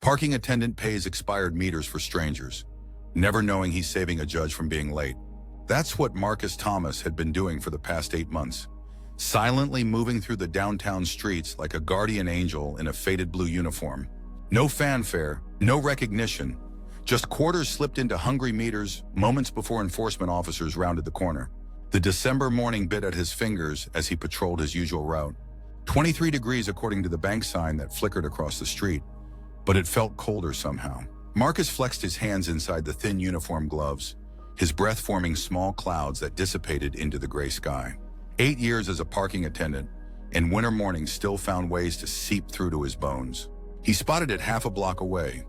Parking attendant pays expired meters for strangers, never knowing he's saving a judge from being late. That's what Marcus Thomas had been doing for the past 8 months, silently moving through the downtown streets like a guardian angel in a faded blue uniform. No fanfare, no recognition, just quarters slipped into hungry meters moments before enforcement officers rounded the corner. The December morning bit at his fingers as he patrolled his usual route. 23 degrees according to the bank sign that flickered across the street, but it felt colder somehow. Marcus flexed his hands inside the thin uniform gloves, his breath forming small clouds that dissipated into the gray sky. 8 years as a parking attendant, and winter mornings still found ways to seep through to his bones. He spotted it half a block away,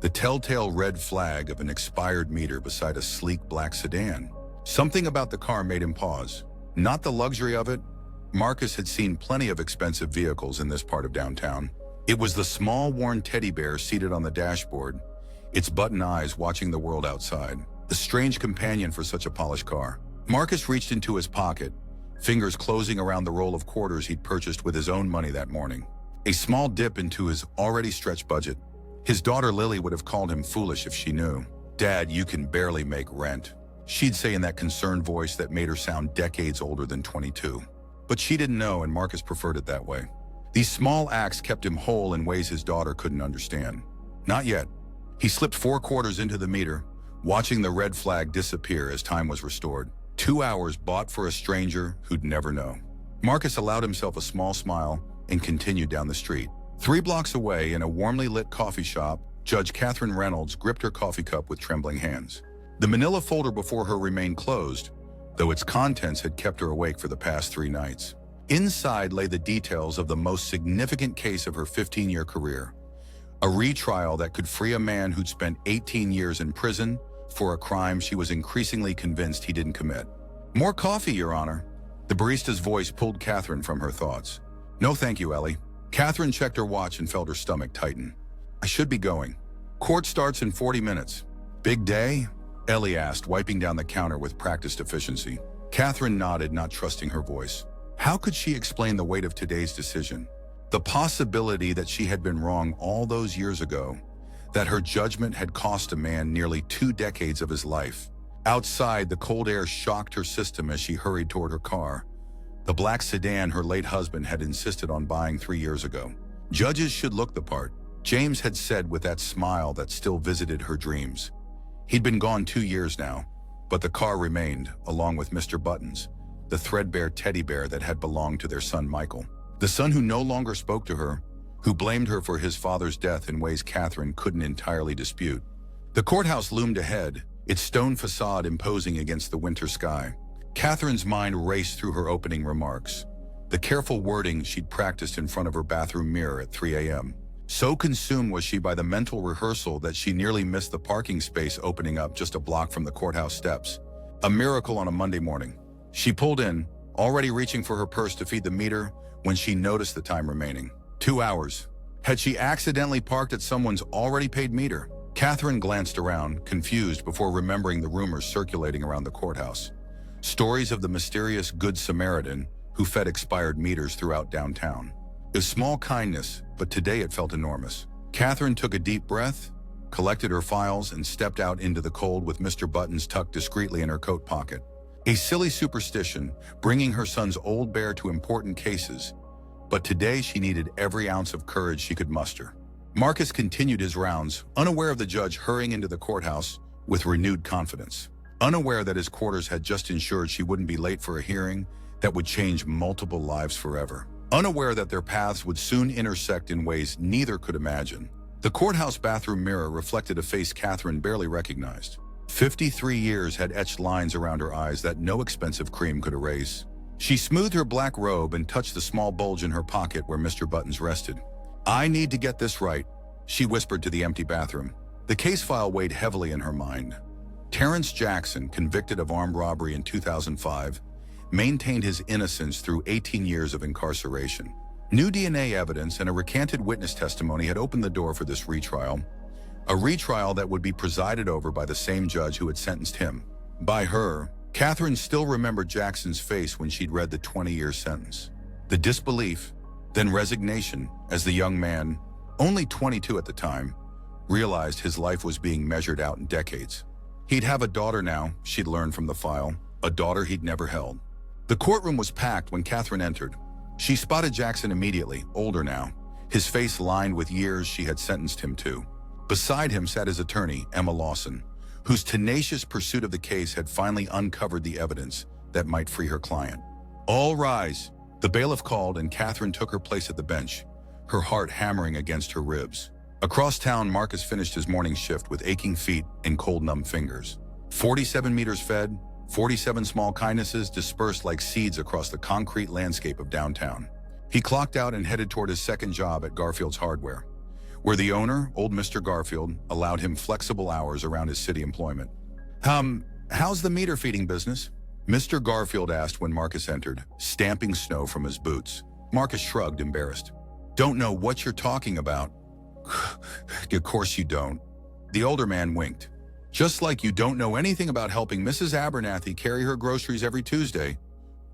the telltale red flag of an expired meter beside a sleek black sedan. Something about the car made him pause. Not the luxury of it. Marcus had seen plenty of expensive vehicles in this part of downtown. It was the small, worn teddy bear seated on the dashboard, its button eyes watching the world outside. A strange companion for such a polished car. Marcus reached into his pocket, fingers closing around the roll of quarters he'd purchased with his own money that morning. A small dip into his already stretched budget. His daughter Lily would have called him foolish if she knew. "Dad, you can barely make rent," she'd say in that concerned voice that made her sound decades older than 22. But she didn't know, and Marcus preferred it that way. These small acts kept him whole in ways his daughter couldn't understand. Not yet. He slipped 4 quarters into the meter, watching the red flag disappear as time was restored. 2 hours bought for a stranger who'd never know. Marcus allowed himself a small smile and continued down the street. 3 blocks away, in a warmly lit coffee shop, Judge Catherine Reynolds gripped her coffee cup with trembling hands. The manila folder before her remained closed, though its contents had kept her awake for the past 3 nights. Inside lay the details of the most significant case of her 15-year career, a retrial that could free a man who'd spent 18 years in prison for a crime she was increasingly convinced he didn't commit. "More coffee, Your Honor." The barista's voice pulled Catherine from her thoughts. "No, thank you, Ellie." Catherine checked her watch and felt her stomach tighten. "I should be going. Court starts in 40 minutes. Big day?" Ellie asked, wiping down the counter with practiced efficiency. Catherine nodded, not trusting her voice. How could she explain the weight of today's decision? The possibility that she had been wrong all those years ago, that her judgment had cost a man nearly 2 decades of his life. Outside, the cold air shocked her system as she hurried toward her car, the black sedan her late husband had insisted on buying 3 years ago. Judges should look the part, James had said with that smile that still visited her dreams. He'd been gone 2 years now, but the car remained, along with Mr. Buttons, the threadbare teddy bear that had belonged to their son Michael. The son who no longer spoke to her, who blamed her for his father's death in ways Catherine couldn't entirely dispute. The courthouse loomed ahead, its stone facade imposing against the winter sky. Catherine's mind raced through her opening remarks, the careful wording she'd practiced in front of her bathroom mirror at 3 a.m. So consumed was she by the mental rehearsal that she nearly missed the parking space opening up just a block from the courthouse steps. A miracle on a Monday morning. She pulled in, already reaching for her purse to feed the meter, when she noticed the time remaining. 2 hours. Had she accidentally parked at someone's already paid meter? Catherine glanced around, confused, before remembering the rumors circulating around the courthouse. Stories of the mysterious Good Samaritan who fed expired meters throughout downtown. A small kindness, but today it felt enormous. Catherine took a deep breath, collected her files, and stepped out into the cold with Mr. Buttons tucked discreetly in her coat pocket. A silly superstition, bringing her son's old bear to important cases, but today she needed every ounce of courage she could muster. Marcus continued his rounds, unaware of the judge hurrying into the courthouse with renewed confidence. Unaware that his quarters had just ensured she wouldn't be late for a hearing that would change multiple lives forever. Unaware that their paths would soon intersect in ways neither could imagine. The courthouse bathroom mirror reflected a face Catherine barely recognized. 53 years had etched lines around her eyes that no expensive cream could erase. She smoothed her black robe and touched the small bulge in her pocket where Mr. Buttons rested. "I need to get this right," she whispered to the empty bathroom. The case file weighed heavily in her mind. Terrence Jackson, convicted of armed robbery in 2005, maintained his innocence through 18 years of incarceration. New DNA evidence and a recanted witness testimony had opened the door for this retrial, a retrial that would be presided over by the same judge who had sentenced him. By her, Catherine still remembered Jackson's face when she'd read the 20-year sentence. The disbelief, then resignation, as the young man, only 22 at the time, realized his life was being measured out in decades. He'd have a daughter now, she'd learned from the file, a daughter he'd never held. The courtroom was packed when Catherine entered. She spotted Jackson immediately, older now, his face lined with years she had sentenced him to. Beside him sat his attorney, Emma Lawson, whose tenacious pursuit of the case had finally uncovered the evidence that might free her client. "All rise." The bailiff called and Catherine took her place at the bench, her heart hammering against her ribs. Across town, Marcus finished his morning shift with aching feet and cold, numb fingers. 47 meters fed, 47 small kindnesses dispersed like seeds across the concrete landscape of downtown. He clocked out and headed toward his second job at Garfield's Hardware, where the owner, old Mr. Garfield, allowed him flexible hours around his city employment. How's the meter feeding business?" Mr. Garfield asked when Marcus entered, stamping snow from his boots. Marcus shrugged, embarrassed. "Don't know what you're talking about." "Of course you don't." The older man winked. "Just like you don't know anything about helping Mrs. Abernathy carry her groceries every Tuesday,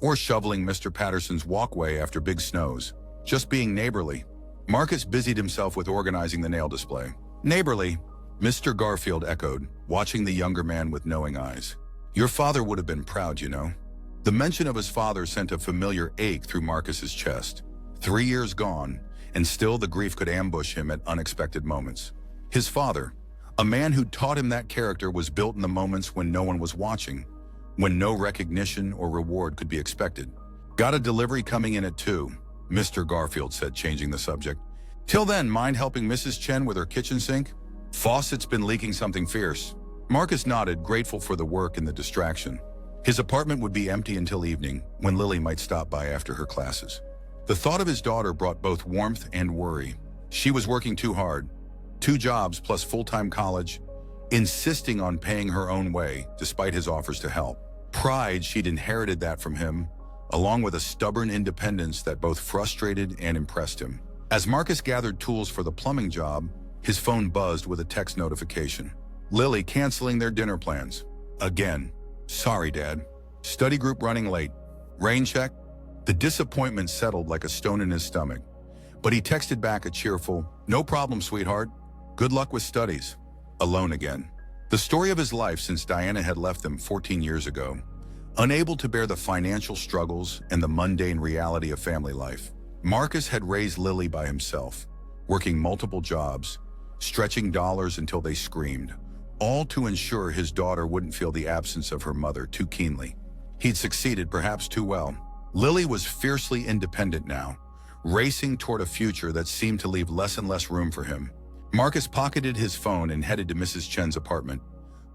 or shoveling Mr. Patterson's walkway after big snows. Just being neighborly." Marcus busied himself with organizing the nail display. "Neighborly," Mr. Garfield echoed, watching the younger man with knowing eyes. "Your father would have been proud, you know." The mention of his father sent a familiar ache through Marcus's chest. 3 years gone, and still the grief could ambush him at unexpected moments. His father, a man who taught him that character was built in the moments when no one was watching, when no recognition or reward could be expected. "Got a delivery coming in at 2, Mr. Garfield said, changing the subject. "Till then, mind helping Mrs. Chen with her kitchen sink? Faucet's been leaking something fierce." Marcus nodded, grateful for the work and the distraction. His apartment would be empty until evening, when Lily might stop by after her classes. The thought of his daughter brought both warmth and worry. She was working too hard, 2 jobs plus full-time college, insisting on paying her own way despite his offers to help. Pride, she'd inherited that from him, along with a stubborn independence that both frustrated and impressed him. As Marcus gathered tools for the plumbing job, his phone buzzed with a text notification. Lily canceling their dinner plans. Again. "Sorry, Dad. Study group running late. Rain check?" The disappointment settled like a stone in his stomach, but he texted back a cheerful, "No problem, sweetheart. Good luck with studies." Alone again. The story of his life since Diana had left them 14 years ago. Unable to bear the financial struggles and the mundane reality of family life, Marcus had raised Lily by himself, working multiple jobs, stretching dollars until they screamed, all to ensure his daughter wouldn't feel the absence of her mother too keenly. He'd succeeded perhaps too well. Lily was fiercely independent now, racing toward a future that seemed to leave less and less room for him. Marcus pocketed his phone and headed to Mrs. Chen's apartment,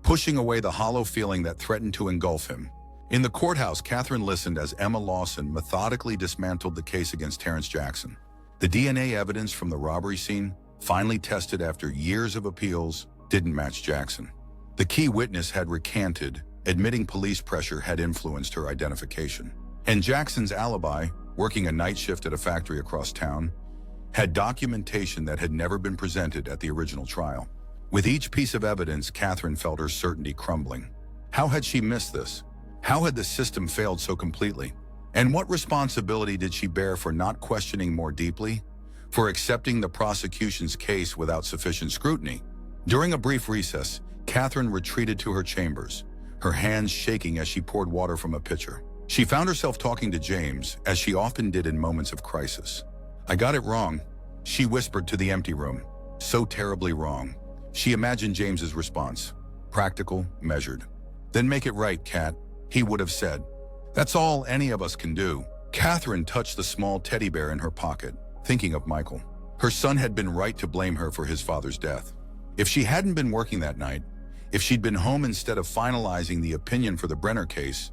pushing away the hollow feeling that threatened to engulf him. In the courthouse, Catherine listened as Emma Lawson methodically dismantled the case against Terrence Jackson. The DNA evidence from the robbery scene, finally tested after years of appeals, didn't match Jackson. The key witness had recanted, admitting police pressure had influenced her identification. And Jackson's alibi, working a night shift at a factory across town, had documentation that had never been presented at the original trial. With each piece of evidence, Catherine felt her certainty crumbling. How had she missed this? How had the system failed so completely? And what responsibility did she bear for not questioning more deeply? For accepting the prosecution's case without sufficient scrutiny? During a brief recess, Catherine retreated to her chambers, her hands shaking as she poured water from a pitcher. She found herself talking to James, as she often did in moments of crisis. "I got it wrong," she whispered to the empty room. So terribly wrong. She imagined James's response. Practical, measured. "Then make it right, Cat," he would have said. "That's all any of us can do." Catherine touched the small teddy bear in her pocket, thinking of Michael. Her son had been right to blame her for his father's death. If she hadn't been working that night, if she'd been home instead of finalizing the opinion for the Brenner case,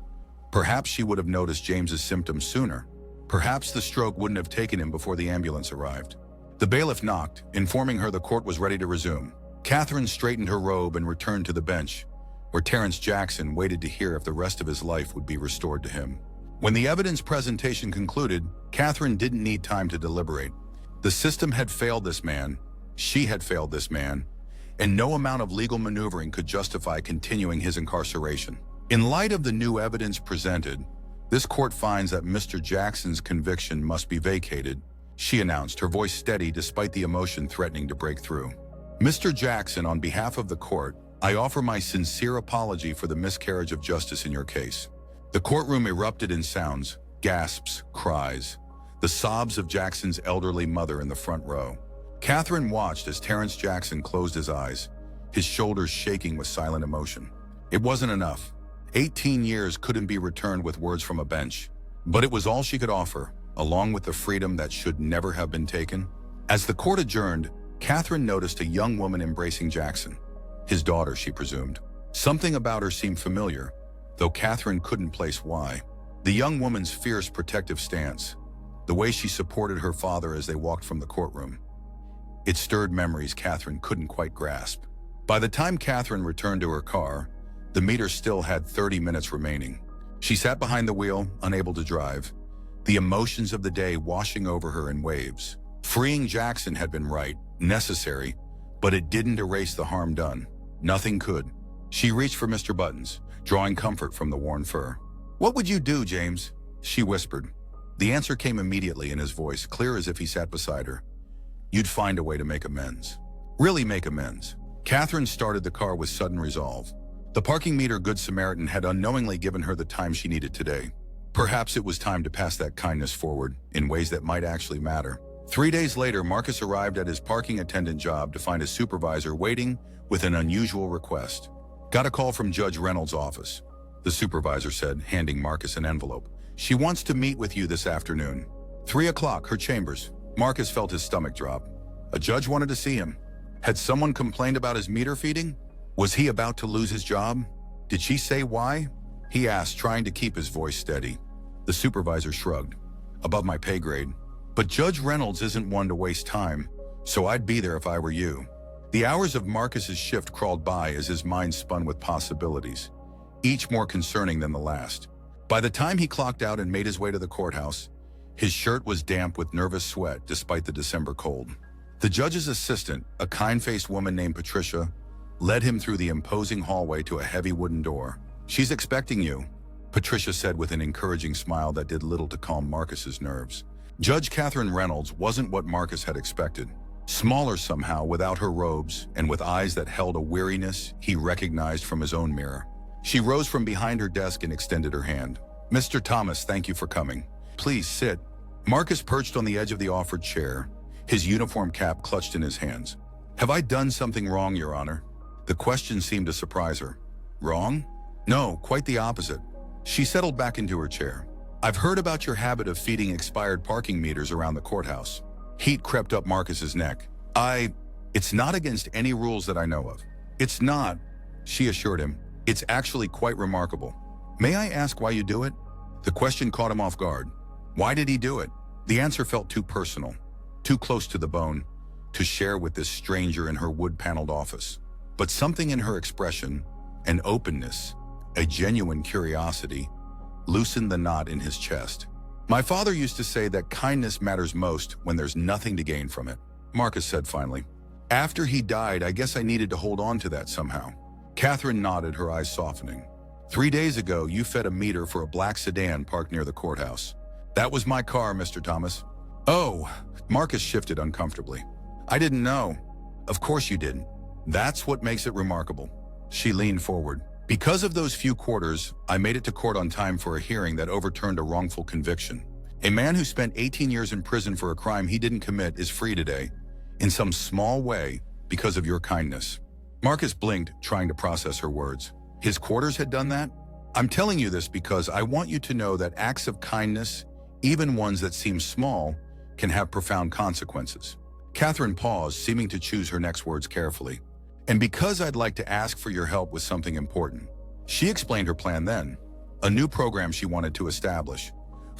perhaps she would have noticed James's symptoms sooner. Perhaps the stroke wouldn't have taken him before the ambulance arrived. The bailiff knocked, informing her the court was ready to resume. Catherine straightened her robe and returned to the bench, where Terrence Jackson waited to hear if the rest of his life would be restored to him. When the evidence presentation concluded, Catherine didn't need time to deliberate. The system had failed this man, she had failed this man, and no amount of legal maneuvering could justify continuing his incarceration. In light of the new evidence presented, this court finds that Mr. Jackson's conviction must be vacated, she announced, her voice steady despite the emotion threatening to break through. Mr. Jackson, on behalf of the court, I offer my sincere apology for the miscarriage of justice in your case. The courtroom erupted in sounds, gasps, cries, the sobs of Jackson's elderly mother in the front row. Catherine watched as Terrence Jackson closed his eyes, his shoulders shaking with silent emotion. It wasn't enough. 18 years couldn't be returned with words from a bench, but it was all she could offer, along with the freedom that should never have been taken. As the court adjourned, Catherine noticed a young woman embracing Jackson. His daughter, she presumed. Something about her seemed familiar, though Catherine couldn't place why. The young woman's fierce protective stance, the way she supported her father as they walked from the courtroom. It stirred memories Catherine couldn't quite grasp. By the time Catherine returned to her car, the meter still had 30 minutes remaining. She sat behind the wheel, unable to drive, the emotions of the day washing over her in waves. Freeing Jackson had been right, necessary, but it didn't erase the harm done. Nothing could. She reached for Mr. Buttons, drawing comfort from the worn fur. "What would you do, James?" she whispered. The answer came immediately in his voice, clear as if he sat beside her. "You'd find a way to make amends. Really make amends." Catherine started the car with sudden resolve. The parking meter Good Samaritan had unknowingly given her the time she needed today. Perhaps it was time to pass that kindness forward in ways that might actually matter. 3 days later, Marcus arrived at his parking attendant job to find his supervisor waiting with an unusual request. "Got a call from Judge Reynolds' office," the supervisor said, handing Marcus an envelope. "She wants to meet with you this afternoon. 3 o'clock, her chambers." Marcus felt his stomach drop. A judge wanted to see him. Had someone complained about his meter feeding? Was he about to lose his job? Did she say why? He asked, trying to keep his voice steady. The supervisor shrugged. "Above my pay grade. But Judge Reynolds isn't one to waste time, so I'd be there if I were you." The hours of Marcus's shift crawled by as his mind spun with possibilities, each more concerning than the last. By the time he clocked out and made his way to the courthouse, his shirt was damp with nervous sweat despite the December cold. The judge's assistant, a kind-faced woman named Patricia, led him through the imposing hallway to a heavy wooden door. "She's expecting you," Patricia said with an encouraging smile that did little to calm Marcus's nerves. Judge Catherine Reynolds wasn't what Marcus had expected. Smaller somehow, without her robes, and with eyes that held a weariness he recognized from his own mirror. She rose from behind her desk and extended her hand. "Mr. Thomas, thank you for coming. Please sit." Marcus perched on the edge of the offered chair, his uniform cap clutched in his hands. "Have I done something wrong, Your Honor?" The question seemed to surprise her. "Wrong? No, quite the opposite." She settled back into her chair. "I've heard about your habit of feeding expired parking meters around the courthouse." Heat crept up Marcus's neck. It's not against any rules that I know of." "It's not," she assured him. "It's actually quite remarkable." "May I ask why you do it?" The question caught him off guard. Why did he do it? The answer felt too personal, too close to the bone, to share with this stranger in her wood-paneled office. But something in her expression, an openness, a genuine curiosity, loosened the knot in his chest. "My father used to say that kindness matters most when there's nothing to gain from it," Marcus said finally. "After he died, I guess I needed to hold on to that somehow." Catherine nodded, her eyes softening. 3 days ago, you fed a meter for a black sedan parked near the courthouse. "That was my car, Mr. Thomas." "Oh," Marcus shifted uncomfortably. "I didn't know." "Of course you didn't. That's what makes it remarkable." She leaned forward. "Because of those few quarters, I made it to court on time for a hearing that overturned a wrongful conviction. A man who spent 18 years in prison for a crime he didn't commit is free today, in some small way, because of your kindness." Marcus blinked, trying to process her words. His quarters had done that? "I'm telling you this because I want you to know that acts of kindness, even ones that seem small, can have profound consequences." Catherine paused, seeming to choose her next words carefully. "And because I'd like to ask for your help with something important." She explained her plan then, a new program she wanted to establish,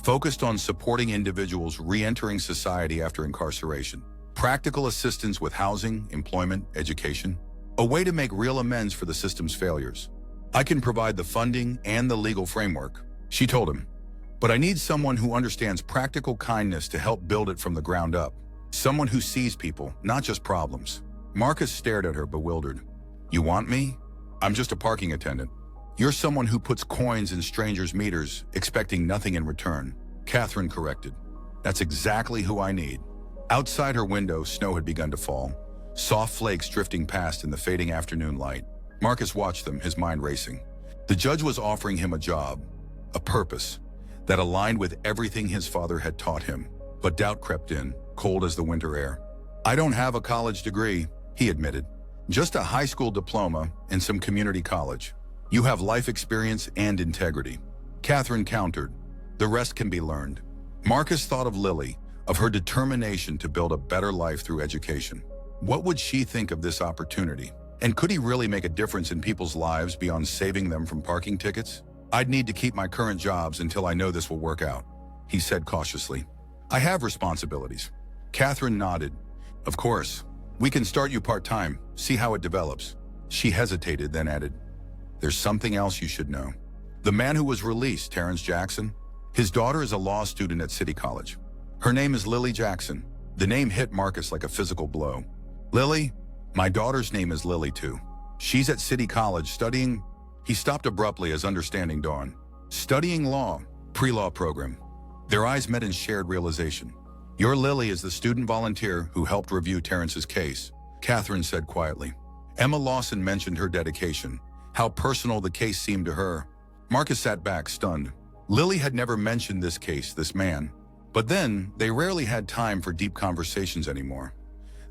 focused on supporting individuals re-entering society after incarceration. Practical assistance with housing, employment, education. A way to make real amends for the system's failures. "I can provide the funding and the legal framework," she told him. "But I need someone who understands practical kindness to help build it from the ground up. Someone who sees people, not just problems." Marcus stared at her, bewildered. "You want me? I'm just a parking attendant." "You're someone who puts coins in strangers' meters, expecting nothing in return," Catherine corrected. "That's exactly who I need." Outside her window, snow had begun to fall, soft flakes drifting past in the fading afternoon light. Marcus watched them, his mind racing. The judge was offering him a job, a purpose, that aligned with everything his father had taught him. But doubt crept in, cold as the winter air. "I don't have a college degree," he admitted. "Just a high school diploma and some community college. You have life experience and integrity." Catherine countered, "The rest can be learned." Marcus thought of Lily, of her determination to build a better life through education. What would she think of this opportunity? And could he really make a difference in people's lives beyond saving them from parking tickets? "I'd need to keep my current jobs until I know this will work out," he said cautiously. "I have responsibilities." Catherine nodded. "Of course. We can start you part-time, see how it develops." She hesitated, then added, "There's something else you should know. The man who was released, Terrence Jackson, his daughter is a law student at City College. Her name is Lily Jackson." The name hit Marcus like a physical blow. "Lily? My daughter's name is Lily too. She's at City College studying..." He stopped abruptly as understanding dawned. "Studying law, pre-law program." Their eyes met in shared realization. "Your Lily is the student volunteer who helped review Terrence's case," Catherine said quietly. Emma Lawson mentioned her dedication, how personal the case seemed to her. Marcus sat back, stunned. Lily had never mentioned this case, this man. But then, they rarely had time for deep conversations anymore.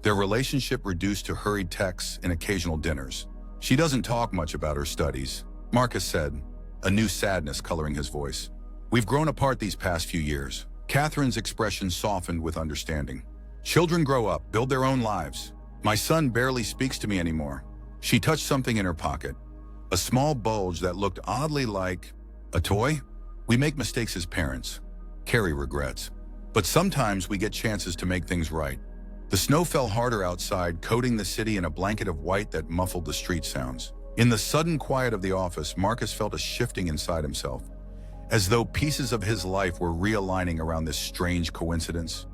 Their relationship reduced to hurried texts and occasional dinners. "She doesn't talk much about her studies," Marcus said, a new sadness coloring his voice. "We've grown apart these past few years." Catherine's expression softened with understanding. "Children grow up, build their own lives. My son barely speaks to me anymore." She touched something in her pocket, a small bulge that looked oddly like a toy. "We make mistakes as parents," Carrie regrets. "But sometimes we get chances to make things right." The snow fell harder outside, coating the city in a blanket of white that muffled the street sounds. In the sudden quiet of the office, Marcus felt a shifting inside himself, as though pieces of his life were realigning around this strange coincidence.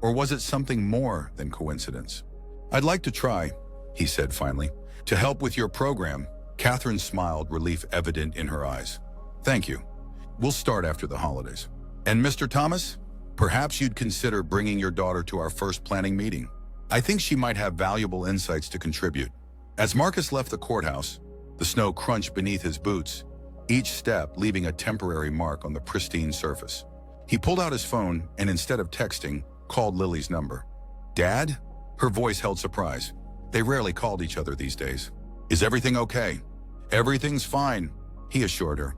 Or was it something more than coincidence? "I'd like to try," he said finally, "to help with your program." Catherine smiled, relief evident in her eyes. "Thank you. We'll start after the holidays." "And Mr. Thomas? Perhaps you'd consider bringing your daughter to our first planning meeting. I think she might have valuable insights to contribute." As Marcus left the courthouse, the snow crunched beneath his boots, each step leaving a temporary mark on the pristine surface. He pulled out his phone and, instead of texting, called Lily's number. "Dad?" Her voice held surprise. They rarely called each other these days. "Is everything okay?" "Everything's fine," he assured her.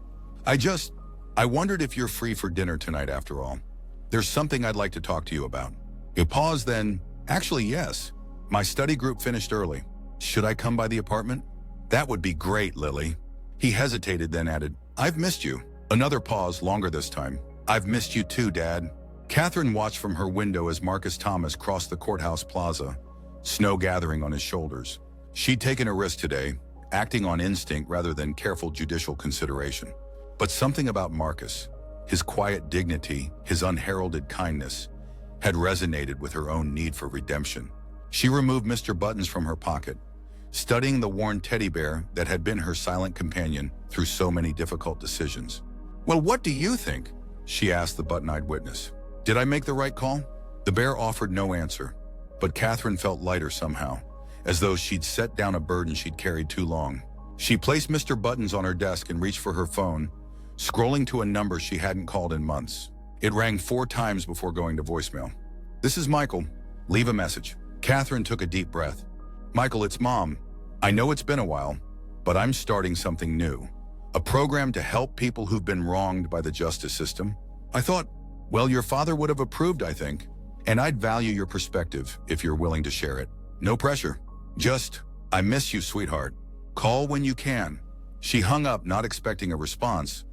I wondered if you're free for dinner tonight after all. There's something I'd like to talk to you about." He paused, then, "Actually, yes. My study group finished early. Should I come by the apartment?" "That would be great, Lily." He hesitated, then added, "I've missed you." Another pause, longer this time. "I've missed you too, Dad." Catherine watched from her window as Marcus Thomas crossed the courthouse plaza, snow gathering on his shoulders. She'd taken a risk today, acting on instinct rather than careful judicial consideration. But something about Marcus, his quiet dignity, his unheralded kindness, had resonated with her own need for redemption. She removed Mr. Buttons from her pocket, studying the worn teddy bear that had been her silent companion through so many difficult decisions. "Well, what do you think?" she asked the button-eyed witness. "Did I make the right call?" The bear offered no answer, but Catherine felt lighter somehow, as though she'd set down a burden she'd carried too long. She placed Mr. Buttons on her desk and reached for her phone, scrolling to a number she hadn't called in months. It rang 4 times before going to voicemail. "This is Michael. Leave a message." Catherine took a deep breath. "Michael, it's Mom. I know it's been a while, but I'm starting something new. A program to help people who've been wronged by the justice system. I thought, well, your father would have approved, I think. And I'd value your perspective if you're willing to share it. No pressure. Just, I miss you, sweetheart. Call when you can." She hung up, not expecting a response,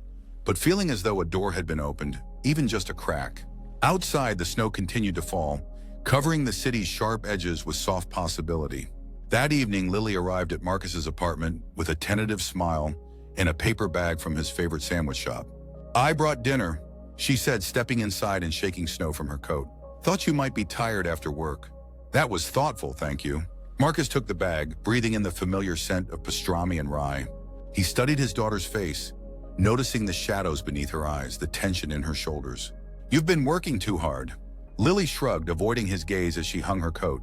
but feeling as though a door had been opened, even just a crack. Outside, the snow continued to fall, covering the city's sharp edges with soft possibility. That evening, Lily arrived at Marcus's apartment with a tentative smile and a paper bag from his favorite sandwich shop. "I brought dinner," she said, stepping inside and shaking snow from her coat. "Thought you might be tired after work." "That was thoughtful, thank you." Marcus took the bag, breathing in the familiar scent of pastrami and rye. He studied his daughter's face, noticing the shadows beneath her eyes, the tension in her shoulders. "You've been working too hard." Lily shrugged, avoiding his gaze as she hung her coat.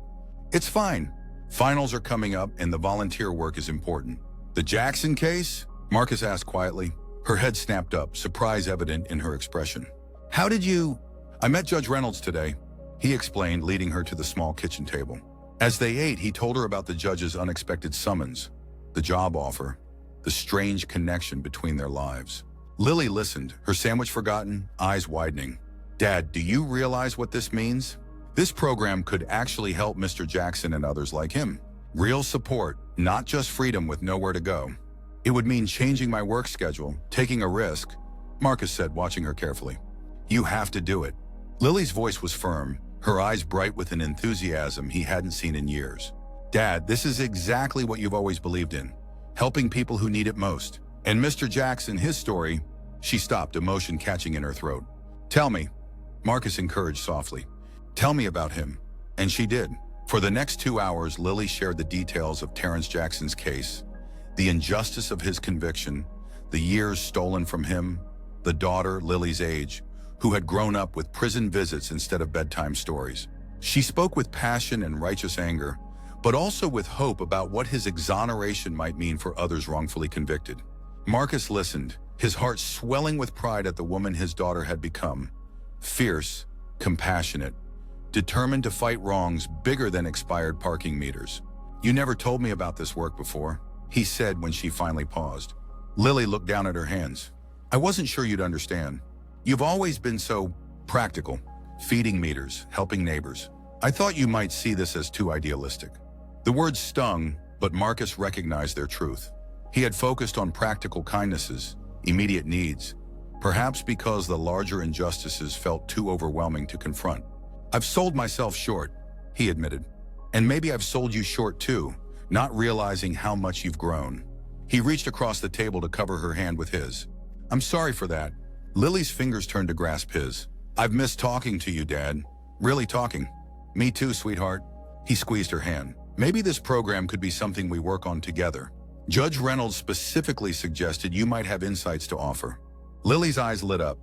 "It's fine. Finals are coming up and the volunteer work is important. The Jackson case? Marcus asked quietly. Her head snapped up, surprise evident in her expression. How did you... I met Judge Reynolds today, he explained, leading her to the small kitchen table. As they ate, he told her about the judge's unexpected summons, the job offer, the strange connection between their lives. Lily listened, her sandwich forgotten, eyes widening. Dad, do you realize what this means? This program could actually help Mr. Jackson and others like him. Real support, not just freedom with nowhere to go. It would mean changing my work schedule, taking a risk, Marcus said, watching her carefully. You have to do it. Lily's voice was firm, her eyes bright with an enthusiasm he hadn't seen in years. Dad, this is exactly what you've always believed in, helping people who need it most. And Mr. Jackson, his story, she stopped, emotion catching in her throat. Tell me, Marcus encouraged softly. Tell me about him. And she did. For the next 2 hours, Lily shared the details of Terrence Jackson's case, the injustice of his conviction, the years stolen from him, the daughter, Lily's age, who had grown up with prison visits instead of bedtime stories. She spoke with passion and righteous anger, but also with hope about what his exoneration might mean for others wrongfully convicted. Marcus listened, his heart swelling with pride at the woman his daughter had become. Fierce, compassionate, determined to fight wrongs bigger than expired parking meters. You never told me about this work before, he said when she finally paused. Lily looked down at her hands. I wasn't sure you'd understand. You've always been so practical, feeding meters, helping neighbors. I thought you might see this as too idealistic. The words stung, but Marcus recognized their truth. He had focused on practical kindnesses, immediate needs, perhaps because the larger injustices felt too overwhelming to confront. I've sold myself short, he admitted. And maybe I've sold you short too, not realizing how much you've grown. He reached across the table to cover her hand with his. I'm sorry for that. Lily's fingers turned to grasp his. I've missed talking to you, Dad. Really talking. Me too, sweetheart. He squeezed her hand. Maybe this program could be something we work on together. Judge Reynolds specifically suggested you might have insights to offer. Lily's eyes lit up.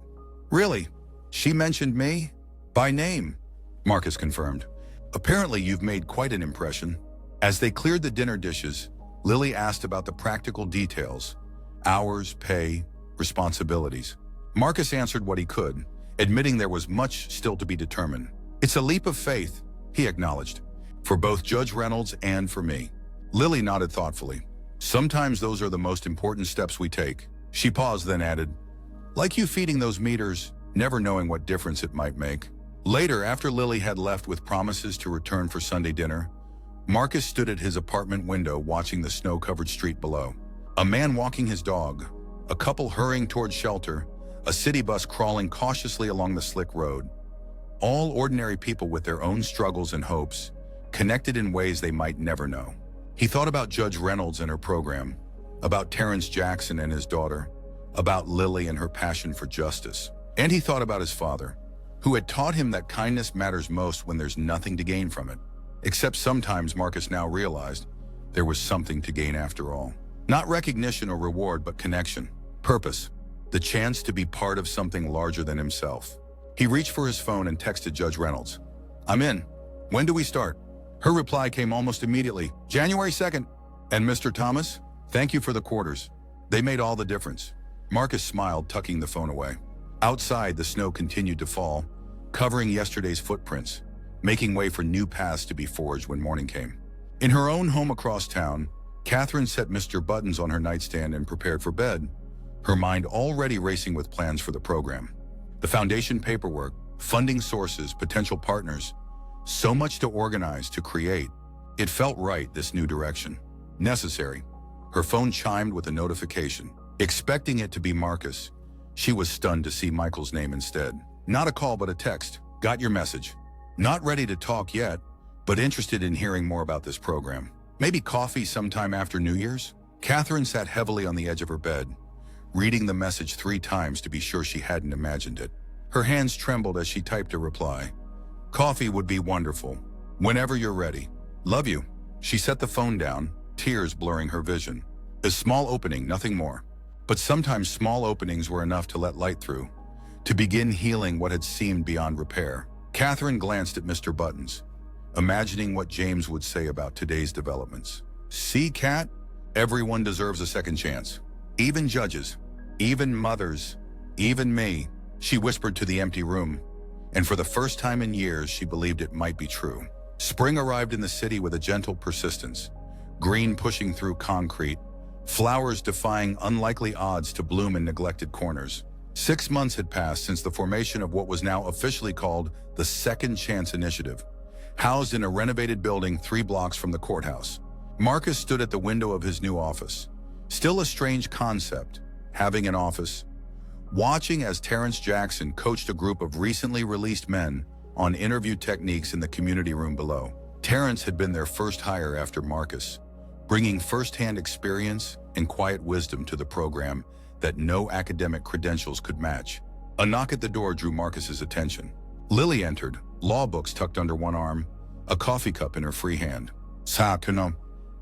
Really? She mentioned me? By name, Marcus confirmed. Apparently you've made quite an impression. As they cleared the dinner dishes, Lily asked about the practical details, hours, pay, responsibilities. Marcus answered what he could, admitting there was much still to be determined. It's a leap of faith, he acknowledged, for both Judge Reynolds and for me. Lily nodded thoughtfully. Sometimes those are the most important steps we take. She paused, then added, like you feeding those meters, never knowing what difference it might make. Later, after Lily had left with promises to return for Sunday dinner, Marcus stood at his apartment window watching the snow-covered street below. A man walking his dog, a couple hurrying toward shelter, a city bus crawling cautiously along the slick road. All ordinary people with their own struggles and hopes, connected in ways they might never know. He thought about Judge Reynolds and her program, about Terrence Jackson and his daughter, about Lily and her passion for justice. And he thought about his father, who had taught him that kindness matters most when there's nothing to gain from it. Except sometimes Marcus now realized there was something to gain after all. Not recognition or reward, but connection, purpose, the chance to be part of something larger than himself. He reached for his phone and texted Judge Reynolds. I'm in. When do we start? Her reply came almost immediately. January 2nd. And Mr. Thomas, thank you for the quarters. They made all the difference. Marcus smiled, tucking the phone away. Outside, the snow continued to fall, covering yesterday's footprints, making way for new paths to be forged when morning came. In her own home across town, Catherine set Mr. Buttons on her nightstand and prepared for bed, her mind already racing with plans for the program. The foundation paperwork, funding sources, potential partners, so much to organize, to create. It felt right, this new direction. Necessary. Her phone chimed with a notification. Expecting it to be Marcus, she was stunned to see Michael's name instead. Not a call, but a text. Got your message. Not ready to talk yet, but interested in hearing more about this program. Maybe coffee sometime after New Year's? Catherine sat heavily on the edge of her bed, reading the message 3 times to be sure she hadn't imagined it. Her hands trembled as she typed a reply. Coffee would be wonderful. Whenever you're ready. Love you. She set the phone down, tears blurring her vision. A small opening, nothing more. But sometimes small openings were enough to let light through, to begin healing what had seemed beyond repair. Catherine glanced at Mr. Buttons. imagining what James would say about today's developments. See, Kat? Everyone deserves a second chance. Even judges, even mothers, even me, she whispered to the empty room. And for the first time in years, she believed it might be true. Spring arrived in the city with a gentle persistence, green pushing through concrete, flowers defying unlikely odds to bloom in neglected corners. 6 months had passed since the formation of what was now officially called the Second Chance Initiative, housed in a renovated building 3 blocks from the courthouse. Marcus stood at the window of his new office, still a strange concept, having an office, watching as Terrence Jackson coached a group of recently released men on interview techniques in the community room below. Terrence had been their first hire after Marcus, bringing first-hand experience and quiet wisdom to the program that no academic credentials could match. A knock at the door drew Marcus's attention. Lily entered, law books tucked under one arm, a coffee cup in her free hand.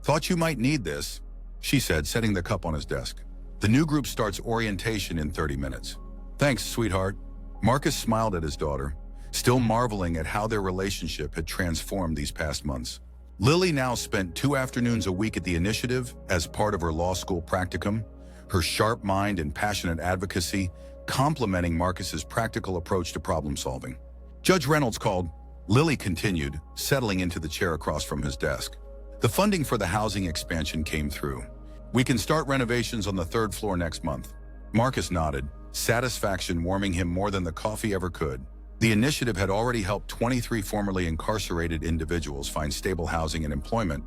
Thought you might need this, she said, setting the cup on his desk. The new group starts orientation in 30 minutes. Thanks, sweetheart. Marcus smiled at his daughter, still marveling at how their relationship had transformed these past months. Lily now spent 2 afternoons a week at the initiative as part of her law school practicum, her sharp mind and passionate advocacy complementing Marcus's practical approach to problem solving. Judge Reynolds called. Lily continued, settling into the chair across from his desk. The funding for the housing expansion came through. We can start renovations on the 3rd floor next month. Marcus nodded, satisfaction warming him more than the coffee ever could. The initiative had already helped 23 formerly incarcerated individuals find stable housing and employment,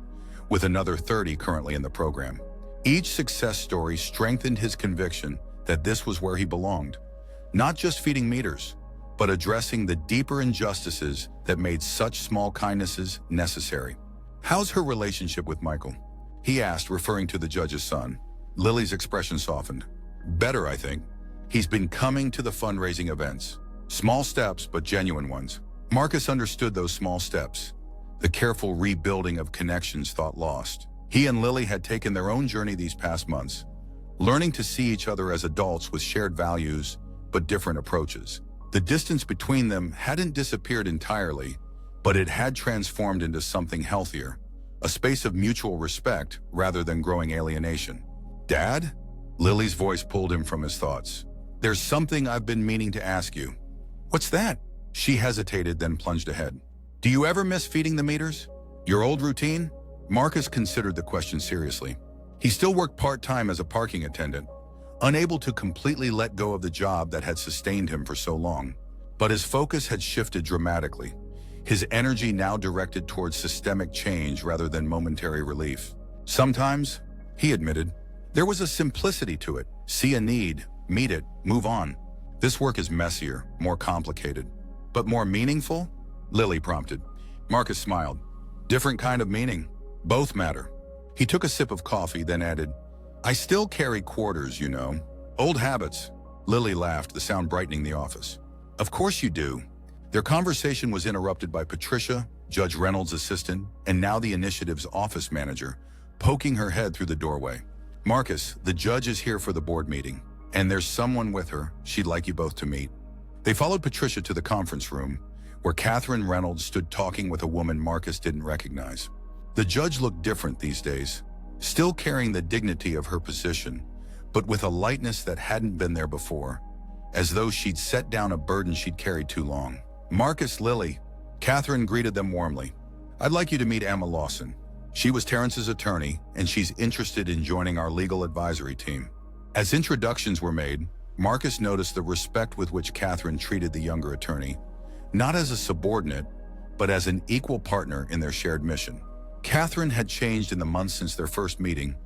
with another 30 currently in the program. Each success story strengthened his conviction that this was where he belonged, not just feeding meters, but addressing the deeper injustices that made such small kindnesses necessary. How's her relationship with Michael? He asked, referring to the judge's son. Lily's expression softened. Better, I think. He's been coming to the fundraising events. Small steps, but genuine ones. Marcus understood those small steps, the careful rebuilding of connections thought lost. He and Lily had taken their own journey these past months, learning to see each other as adults with shared values, but different approaches. The distance between them hadn't disappeared entirely, but it had transformed into something healthier, a space of mutual respect rather than growing alienation. Dad? Lily's voice pulled him from his thoughts. There's something I've been meaning to ask you. What's that? She hesitated, then plunged ahead. Do you ever miss feeding the meters? Your old routine? Marcus considered the question seriously. He still worked part-time as a parking attendant, unable to completely let go of the job that had sustained him for so long. But his focus had shifted dramatically, his energy now directed towards systemic change rather than momentary relief. Sometimes, he admitted, there was a simplicity to it. See a need, meet it, move on. This work is messier, more complicated. But more meaningful? Lily prompted. Marcus smiled. Different kind of meaning. Both matter. He took a sip of coffee, then added, I still carry quarters, you know. Old habits. Lily laughed, the sound brightening the office. Of course you do. Their conversation was interrupted by Patricia, Judge Reynolds' assistant, and now the initiative's office manager, poking her head through the doorway. Marcus, the judge is here for the board meeting, and there's someone with her she'd like you both to meet. They followed Patricia to the conference room, where Catherine Reynolds stood talking with a woman Marcus didn't recognize. The judge looked different these days, still carrying the dignity of her position, but with a lightness that hadn't been there before, as though she'd set down a burden she'd carried too long. Marcus, Lily. Catherine greeted them warmly. I'd like you to meet Emma Lawson. She was Terrence's attorney, and she's interested in joining our legal advisory team. As introductions were made, Marcus noticed the respect with which Catherine treated the younger attorney, not as a subordinate, but as an equal partner in their shared mission. Catherine had changed in the months since their first meeting,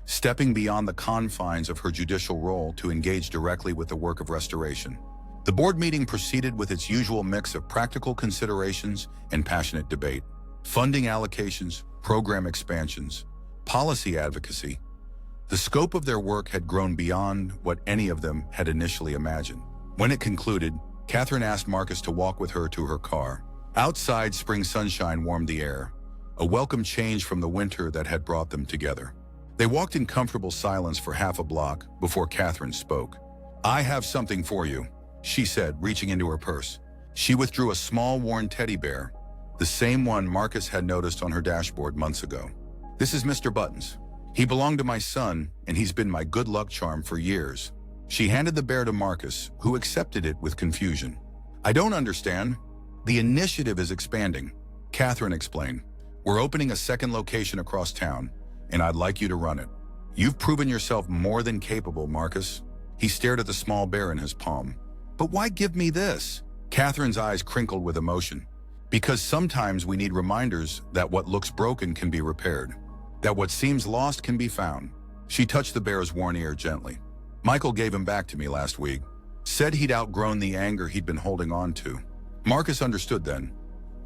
stepping beyond the confines of her judicial role to engage directly with the work of restoration. The board meeting proceeded with its usual mix of practical considerations and passionate debate. Funding allocations, program expansions, policy advocacy. The scope of their work had grown beyond what any of them had initially imagined. When it concluded, Catherine asked Marcus to walk with her to her car. Outside, spring sunshine warmed the air, a welcome change from the winter that had brought them together. They walked in comfortable silence for half a block before Catherine spoke. I have something for you, she said, reaching into her purse. She withdrew a small worn teddy bear, the same one Marcus had noticed on her dashboard months ago. "This is Mr. Buttons. He belonged to my son, and he's been my good luck charm for years." She handed the bear to Marcus, who accepted it with confusion. "I don't understand." "The initiative is expanding," Catherine explained. "We're opening a second location across town, and I'd like you to run it. You've proven yourself more than capable, Marcus." He stared at the small bear in his palm. "But why give me this?" Catherine's eyes crinkled with emotion. "Because sometimes we need reminders that what looks broken can be repaired, that what seems lost can be found." She touched the bear's worn ear gently. "Michael gave him back to me last week. Said he'd outgrown the anger he'd been holding on to." Marcus understood then.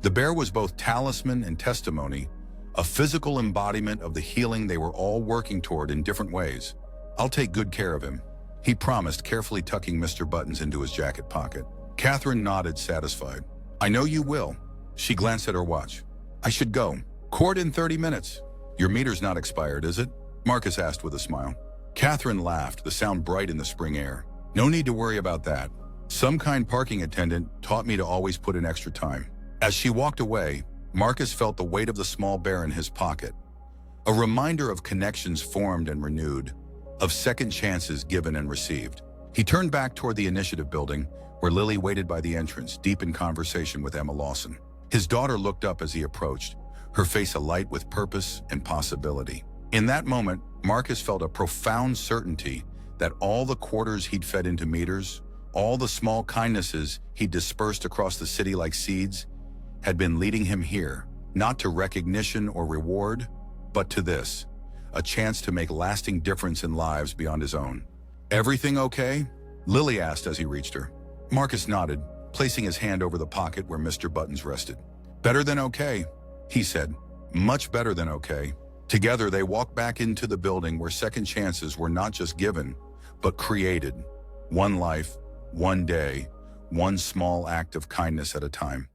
The bear was both talisman and testimony, a physical embodiment of the healing they were all working toward in different ways. "I'll take good care of him," he promised, carefully tucking Mr. Buttons into his jacket pocket. Catherine nodded, satisfied. "I know you will." She glanced at her watch. "I should go. Court in 30 minutes. "Your meter's not expired, is it?" Marcus asked with a smile. Catherine laughed, the sound bright in the spring air. "No need to worry about that. Some kind parking attendant taught me to always put in extra time." As she walked away, Marcus felt the weight of the small bear in his pocket. A reminder of connections formed and renewed, of second chances given and received. He turned back toward the initiative building, where Lily waited by the entrance, deep in conversation with Emma Lawson. His daughter looked up as he approached, her face alight with purpose and possibility. In that moment, Marcus felt a profound certainty that all the quarters he'd fed into meters, all the small kindnesses he'd dispersed across the city like seeds, had been leading him here, not to recognition or reward, but to this, a chance to make lasting difference in lives beyond his own. "Everything okay?" Lily asked as he reached her. Marcus nodded, placing his hand over the pocket where Mr. Buttons rested. "Better than okay," he said. "Much better than okay." Together, they walked back into the building where second chances were not just given, but created. One life, one day, one small act of kindness at a time.